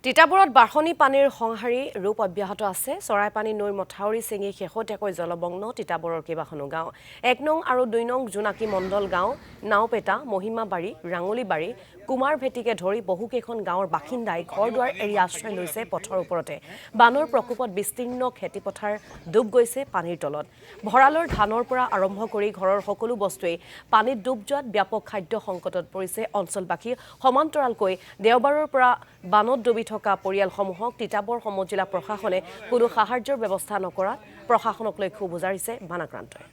তিতাবৰত বাঢ়নী পানীৰ সংহাৰী ৰূপ অব্যাহত আছে। চৰাইপানী নৈৰ মথাউৰি ছিঙি শেহতীয়াকৈ জলমগ্ন তিতাবৰৰ কেইবাখনো গাঁও। ১ নং আৰু ২ নং জোনাকী মণ্ডল গাঁও, নাওপেটা, মহিমাবাৰী, ৰাঙলীবাৰী, কুমাৰভেটিকে ধৰি বহুকেইখন গাঁৱৰ বাসিন্দাই ঘৰ-দুৱাৰ এৰি আশ্ৰয় লৈছে পথৰ ওপৰতে। বানৰ প্ৰকোপত বিস্তীৰ্ণ খেতিপথাৰ ডুব গৈছে পানীৰ তলত। ভঁৰালৰ ধানৰ পৰা আৰম্ভ কৰি ঘৰৰ সকলো বস্তুৱেই পানীত ডুব যোৱাত ব্যাপক খাদ্য সংকটত পৰিছে অঞ্চলবাসী। সমান্তৰালকৈ দেওবাৰৰ পৰা বানত ডুবি থকা পৰিয়ালসমূহক তিতাবৰ সমজিলা প্ৰশাসনে কোনো সাহায্যৰ ব্যৱস্থা নকৰাত প্ৰশাসনক লৈ ক্ষোভ উজাৰিছে বানাক্ৰান্তই।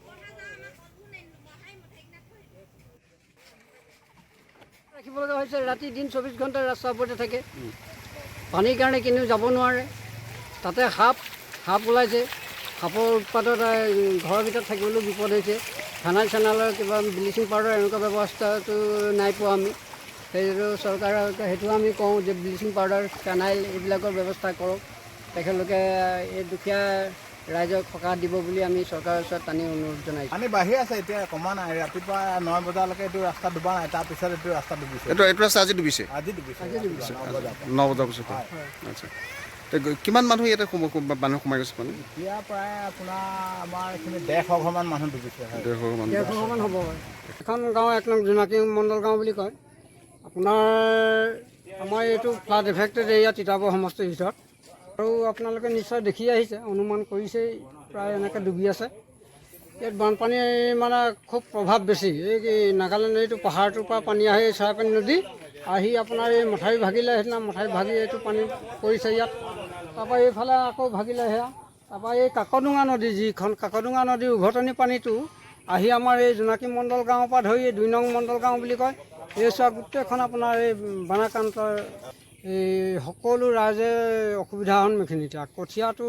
ৰাখিবলগা হৈছে ৰাতি দিন ২৪ ঘণ্টা ৰাস্তাৰ ওপৰতে থাকে। পানীৰ কাৰণে কেনেও যাব নোৱাৰে। তাতে সাপ ওলাইছে। সাপৰ উৎপাতত ঘৰৰ ভিতৰত থাকিবলৈও বিপদ হৈছে। ফানাইল চেনাইলৰ কিবা ব্লিচিং পাউডাৰ এনেকুৱা ব্যৱস্থাটো নাই পোৱা আমি। সেইটো চৰকাৰক সেইটো আমি কওঁ যে ব্লিচিং পাউডাৰ ফেনাইল এইবিলাকৰ ব্যৱস্থা কৰক। তেখেতলোকে এই দুখীয়া ৰাইজক সকাহ দিব বুলি আমি চৰকাৰৰ ওচৰত টানি অনুৰোধ জনাইছোঁ। পানী বাঢ়ি আছে, এতিয়া কমা নাই। ৰাতিপুৱা ৯ বজালৈকে এইটো ৰাস্তা ডুবা নাই, তাৰপিছত এইটো ৰাস্তা ডুবিছে। এইটো ৰাস্তা আজি ডুবিছে? আজি ডুবিছে ৯ বজাৰ পিছত। আচ্ছা, কিমান মানুহ ইয়াতে মানুহ সোমাই গৈছে পানী? এতিয়া প্ৰায় আপোনাৰ আমাৰ এইখিনি ১৫০ ঘৰমান মানুহ ডুবিছে। ১৫০ মান হ'ব। এখন গাঁও ১ নং জোনাকী মণ্ডল গাঁও বুলি কয়। আপোনাৰ আমাৰ এইটো ফ্লাড এফেক্টেড এৰিয়া তিতাবৰ সমষ্টিৰ ভিতৰত। আৰু আপোনালোকে নিশ্চয় দেখি আহিছে, অনুমান কৰিছেই প্ৰায় এনেকৈ ডুবি আছে। ইয়াত বানপানী মানে খুব প্ৰভাৱ বেছি। এই নাগালেণ্ড এইটো পাহাৰটোৰ পৰা পানী আহে, চৰাইপানী নদী আহি আপোনাৰ এই মথাউৰি ভাগিলে, সেইদিনা মথাউৰি ভাগি এইটো পানী পৰিছে ইয়াত। তাৰপৰা এইফালে আকৌ ভাগিলে সেয়া। তাৰপৰা এই কাকডোঙা নদী, যিখন কাকডোঙা নদীৰ উভতনি পানীটো আহি আমাৰ এই জোনাকী মণ্ডল গাঁৱৰ পৰা ধৰি ২ নং মণ্ডল গাঁও বুলি কয়, এই চোৱা গোটেইখন আপোনাৰ এই বানাক্ৰান্তৰ এই সকলো ৰাইজে অসুবিধাৰ সন্মুখীন। এতিয়া কঠীয়াটো